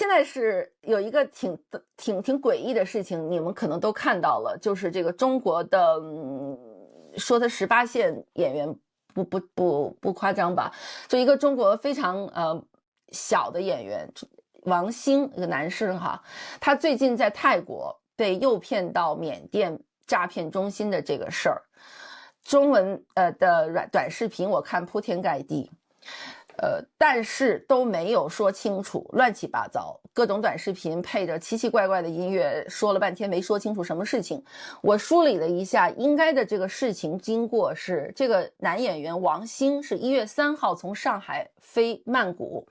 现在是有一个挺诡异的事情，你们可能都看到了，就是这个中国的，说他18线演员不夸张吧，就一个中国非常小的演员王兴，一个男士哈，他最近在泰国被诱骗到缅甸诈骗中心的这个事儿，中文的短视频我看铺天盖地。但是都没有说清楚，乱七八糟，各种短视频配着奇奇怪怪的音乐，说了半天没说清楚什么事情。我梳理了一下，应该的这个事情经过是，这个男演员王兴是1月3号从上海飞曼谷，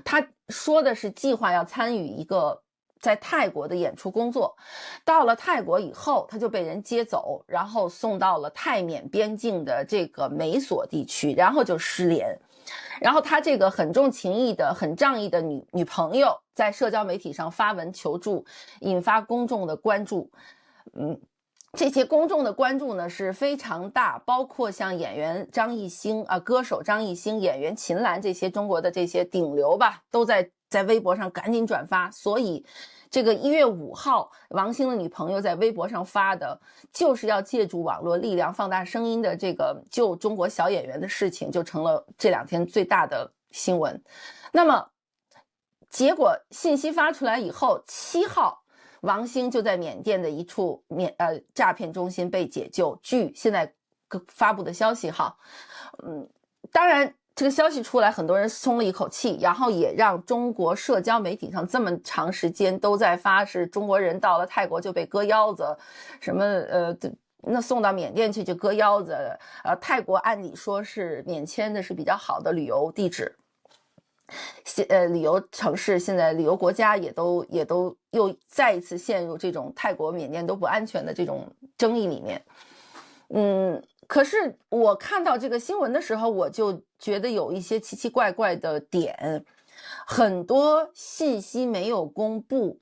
他说的是计划要参与一个在泰国的演出工作，到了泰国以后，他就被人接走，然后送到了泰缅边境的这个美索地区，然后就失联。然后他这个很重情义的、很仗义的女朋友在社交媒体上发文求助，引发公众的关注。这些公众的关注呢是非常大，包括像演员张艺兴歌手张艺兴、演员秦岚这些中国的这些顶流吧，都在微博上赶紧转发。所以这个1月5号王兴的女朋友在微博上发的就是要借助网络力量放大声音的这个救中国小演员的事情，就成了这2天最大的新闻。那么结果信息发出来以后，7号王兴就在缅甸的一处诈骗中心被解救，据现在发布的消息哈。当然这个消息出来，很多人松了一口气，然后也让中国社交媒体上这么长时间都在发是中国人到了泰国就被割腰子，什么那送到缅甸去就割腰子，泰国按理说是免签的，是比较好的旅游地址，旅游城市，现在旅游国家也都又再一次陷入这种泰国、缅甸都不安全的这种争议里面。可是我看到这个新闻的时候，我就觉得有一些奇奇怪怪的点，很多信息没有公布，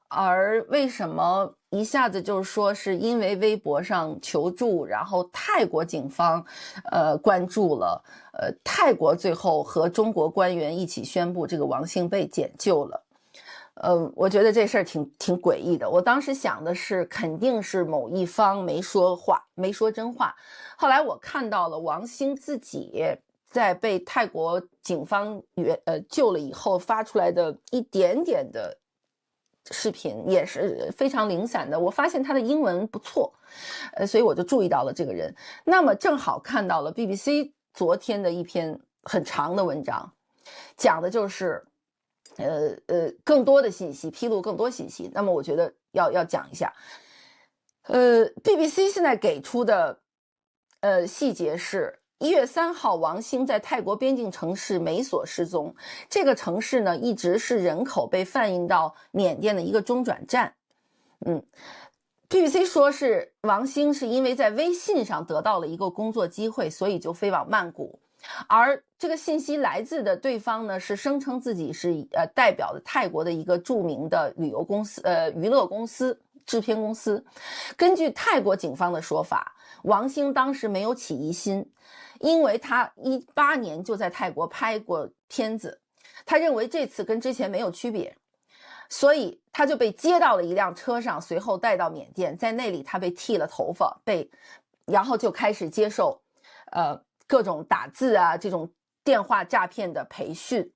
而为什么一下子就说是因为微博上求助，然后泰国警方关注了，泰国最后和中国官员一起宣布这个王兴被解救了。我觉得这事儿挺诡异的。我当时想的是，肯定是某一方没说话，没说真话。后来我看到了王兴自己在被泰国警方救了以后发出来的一点点的视频，也是非常零散的。我发现他的英文不错，所以我就注意到了这个人。那么正好看到了 BBC 昨天的一篇很长的文章，讲的就是更多的信息，披露更多信息。那么我觉得要讲一下。BBC 现在给出的细节是1月3号王兴在泰国边境城市美索失踪，这个城市呢一直是人口被贩运到缅甸的一个中转站。BBC 说是王兴是因为在微信上得到了一个工作机会，所以就飞往曼谷。而这个信息来自的对方呢，是声称自己是代表的泰国的一个著名的旅游公司、娱乐公司、制片公司。根据泰国警方的说法，王兴当时没有起疑心，因为他18年就在泰国拍过片子，他认为这次跟之前没有区别，所以他就被接到了一辆车上，随后带到缅甸，在那里他被剃了头发，然后就开始接受各种打字啊这种电话诈骗的培训。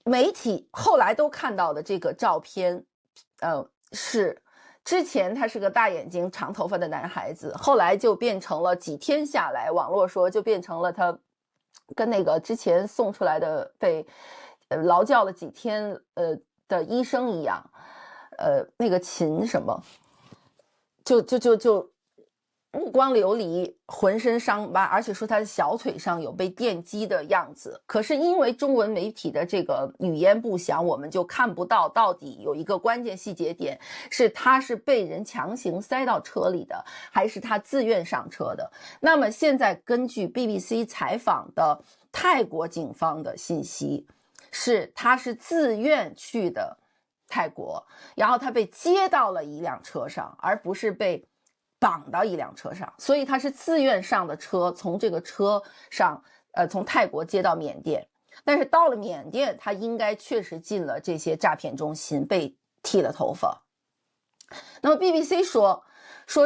媒体后来都看到的这个照片，是之前他是个大眼睛长头发的男孩子，后来就变成了几天下来，网络说就变成了他跟那个之前送出来的被劳教了几天的医生一样，那个秦什么就目光流离，浑身伤疤，而且说他的小腿上有被电击的样子。可是因为中文媒体的这个语言不详，我们就看不到到底有一个关键细节点，是他是被人强行塞到车里的，还是他自愿上车的。那么现在根据 BBC 采访的泰国警方的信息，是他是自愿去的泰国，然后他被接到了一辆车上，而不是被绑到一辆车上，所以他是自愿上的车，从这个车上从泰国接到缅甸。但是到了缅甸，他应该确实进了这些诈骗中心，被剃了头发。那么 BBC 说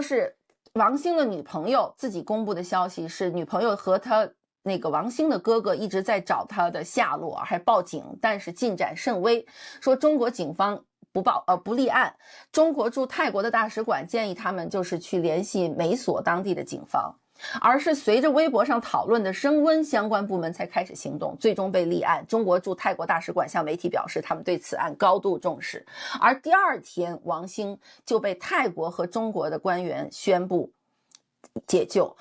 是王兴的女朋友自己公布的消息，是女朋友和他那个王兴的哥哥一直在找他的下落，还报警，但是进展甚微。说中国警方不立案，中国驻泰国的大使馆建议他们就是去联系美索当地的警方，而是随着微博上讨论的升温，相关部门才开始行动，最终被立案。中国驻泰国大使馆向媒体表示，他们对此案高度重视。而第二天，王兴就被泰国和中国的官员宣布解救。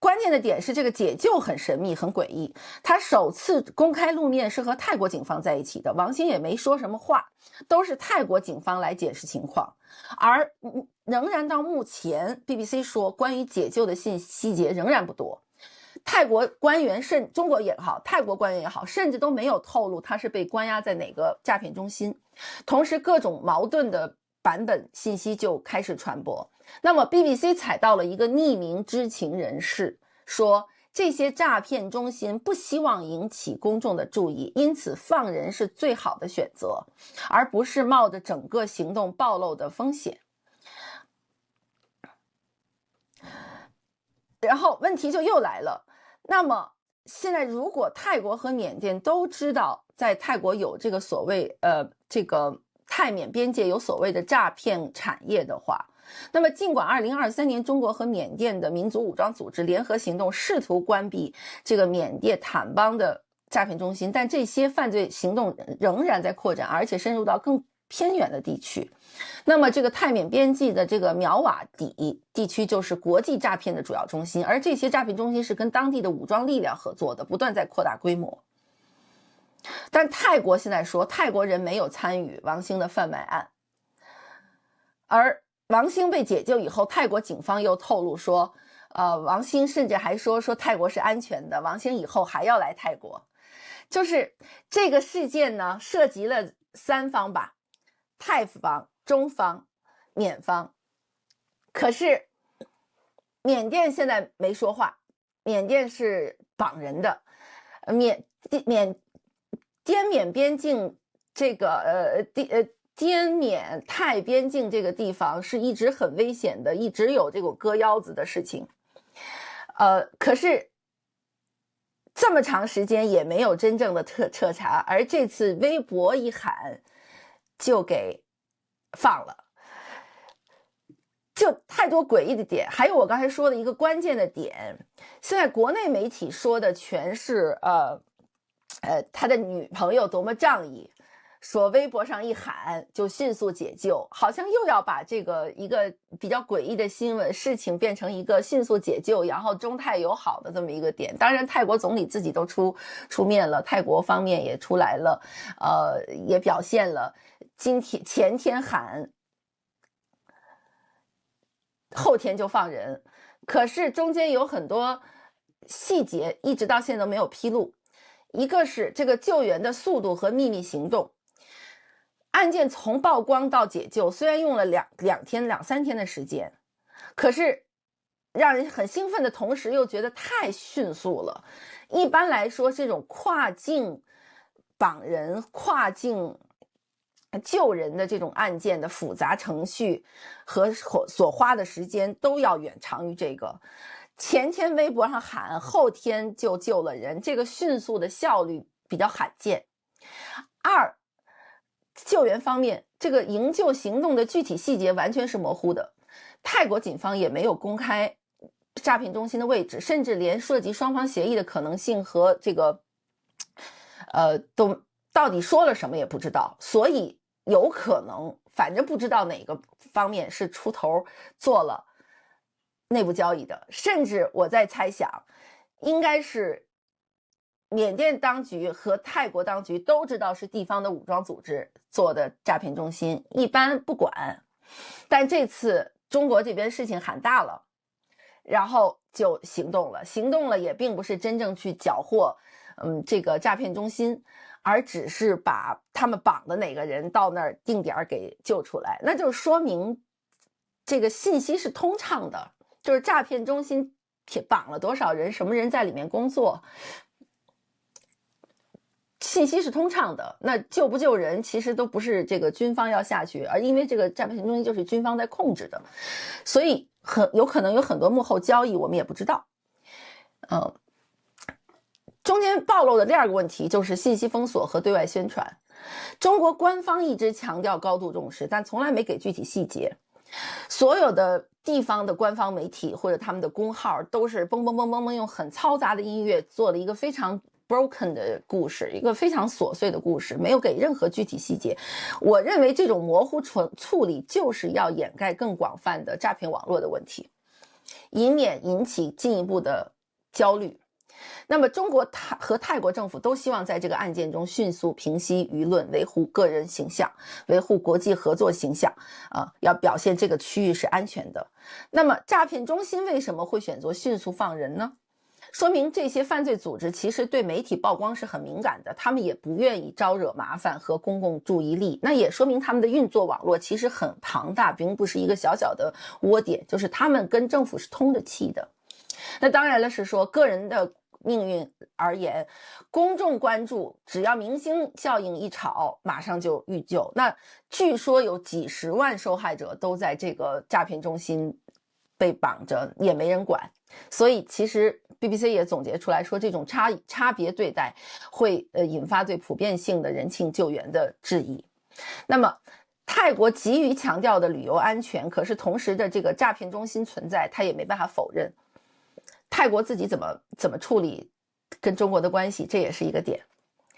关键的点是，这个解救很神秘很诡异，他首次公开露面是和泰国警方在一起的，王兴也没说什么话，都是泰国警方来解释情况。而仍然到目前 BBC 说关于解救的细节仍然不多，泰国官员中国也好，泰国官员也好，甚至都没有透露他是被关押在哪个诈骗中心。同时各种矛盾的版本信息就开始传播。那么 BBC 采到了一个匿名知情人士，说这些诈骗中心不希望引起公众的注意，因此放人是最好的选择，而不是冒着整个行动暴露的风险。然后问题就又来了，那么现在如果泰国和缅甸都知道在泰国有这个所谓这个泰缅边界有所谓的诈骗产业的话，那么尽管2023年中国和缅甸的民族武装组织联合行动试图关闭这个缅甸坦邦的诈骗中心，但这些犯罪行动仍然在扩展，而且深入到更偏远的地区。那么这个泰缅边境的这个苗瓦底地区就是国际诈骗的主要中心，而这些诈骗中心是跟当地的武装力量合作的，不断在扩大规模。但泰国现在说泰国人没有参与王兴的贩卖案，而王兴被解救以后，泰国警方又透露说王兴甚至还说泰国是安全的，王兴以后还要来泰国。就是这个事件呢涉及了三方吧，泰方、中方、缅方。可是缅甸现在没说话，缅甸是绑人的。滇缅边境这个滇缅泰边境这个地方是一直很危险的，一直有这种割腰子的事情。可是这么长时间也没有真正的彻查，而这次微博一喊就给放了，就太多诡异的点。还有我刚才说的一个关键的点，现在国内媒体说的全是他的女朋友多么仗义，说微博上一喊就迅速解救，好像又要把这个一个比较诡异的新闻事情变成一个迅速解救，然后中泰友好的这么一个点。当然泰国总理自己都出面了，泰国方面也出来了，也表现了，前天喊后天就放人，可是中间有很多细节一直到现在都没有披露。一个是这个救援的速度和秘密行动，案件从曝光到解救虽然用了两三天的时间，可是让人很兴奋的同时又觉得太迅速了。一般来说这种跨境绑人、跨境救人的这种案件的复杂程序和所花的时间都要远长于这个。前天微博上喊，后天就救了人，这个迅速的效率比较罕见。二，救援方面，这个营救行动的具体细节完全是模糊的，泰国警方也没有公开诈骗中心的位置，甚至连涉及双方协议的可能性和这个都到底说了什么也不知道，所以有可能反正不知道哪个方面是出头做了内部交易的，甚至我在猜想应该是缅甸当局和泰国当局都知道是地方的武装组织做的诈骗中心，一般不管，但这次中国这边事情喊大了，然后就行动了也并不是真正去缴获这个诈骗中心，而只是把他们绑的哪个人到那儿定点给救出来，那就说明这个信息是通畅的，就是诈骗中心绑了多少人，什么人在里面工作，信息是通畅的，那救不救人其实都不是这个军方要下去，而因为这个诈骗中心就是军方在控制的，所以有可能有很多幕后交易，我们也不知道。中间暴露的第二个问题就是信息封锁和对外宣传。中国官方一直强调高度重视，但从来没给具体细节。所有的地方的官方媒体或者他们的公号都是嘣嘣嘣嘣嘣用很嘈杂的音乐做了一个非常 broken 的故事，一个非常琐碎的故事，没有给任何具体细节。我认为这种模糊处理就是要掩盖更广泛的诈骗网络的问题，以免引起进一步的焦虑。那么中国和泰国政府都希望在这个案件中迅速平息舆论，维护个人形象，维护国际合作形象，要表现这个区域是安全的。那么诈骗中心为什么会选择迅速放人呢？说明这些犯罪组织其实对媒体曝光是很敏感的，他们也不愿意招惹麻烦和公共注意力，那也说明他们的运作网络其实很庞大，并不是一个小小的窝点，就是他们跟政府是通着气的。那当然了，是说个人的命运而言，公众关注，只要明星效应一炒，马上就预救。那据说有几十万受害者都在这个诈骗中心被绑着，也没人管。所以其实 BBC 也总结出来说，这种差别对待会引发对普遍性的人情救援的质疑。那么泰国急于强调的旅游安全，可是同时的这个诈骗中心存在，他也没办法否认。泰国自己怎么处理跟中国的关系，这也是一个点。